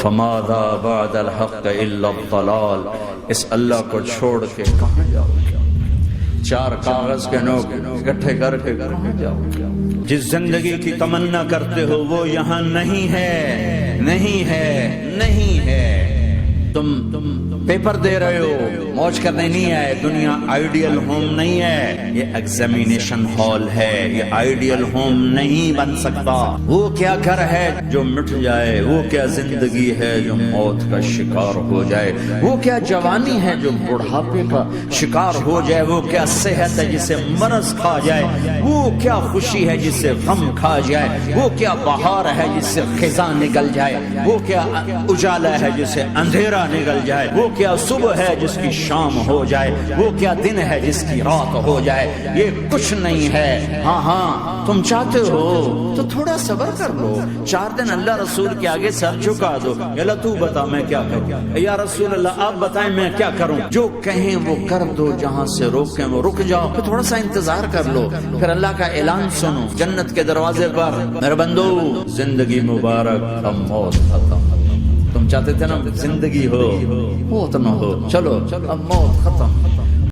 فماذا بعد الحق الا الضلال، اس اللہ کو چھوڑ کے کہاں جاؤ گے؟ چار کاغذ کے نوٹ اکٹھے کر کے کہاں جاؤ گے؟ جس زندگی کی تمنا کرتے ہو وہ یہاں نہیں ہے، نہیں ہے، نہیں ہے۔ تم پیپر دے رہے ہو، موج کرنے نہیں آئے۔ دنیا آئیڈیل ہوم نہیں ہے، یہ ایگزامینیشن ہال ہے، یہ آئیڈیل ہوم نہیں بن سکتا۔ وہ کیا گھر ہے جو مٹ جائے، وہ کیا زندگی ہے جو موت کا شکار ہو جائے، وہ کیا جوانی ہے جو بڑھاپے کا شکار ہو جائے، وہ کیا صحت ہے جسے مرض کھا جائے، وہ کیا خوشی ہے جسے غم کھا جائے، وہ کیا بہار ہے جس سے خزاں نکل جائے، وہ کیا اجالا ہے جسے اندھیرا نکل جائے، وہ کیا صبح ہے جس کی شام ہو جائے، وہ کیا دن ہے جس کی رات ہو جائے۔ یہ کچھ نہیں ہے۔ ہاں ہاں تم چاہتے ہو تو تھوڑا صبر کر لو، 4 دن اللہ رسول کے آگے سر جھکا دو، یا اللہ تو بتا میں کیا کروں، یا رسول اللہ آپ بتائیں میں کیا کروں۔ جو کہیں وہ کر دو، جہاں سے روکیں وہ رک جاؤ، پھر تھوڑا سا انتظار کر لو، پھر اللہ کا اعلان سنو جنت کے دروازے پر، میرے بندو زندگی مبارک اب موت ختم۔ تم چاہتے تھے نا زندگی ہو، موت نہ ہو، چلو اب موت ختم۔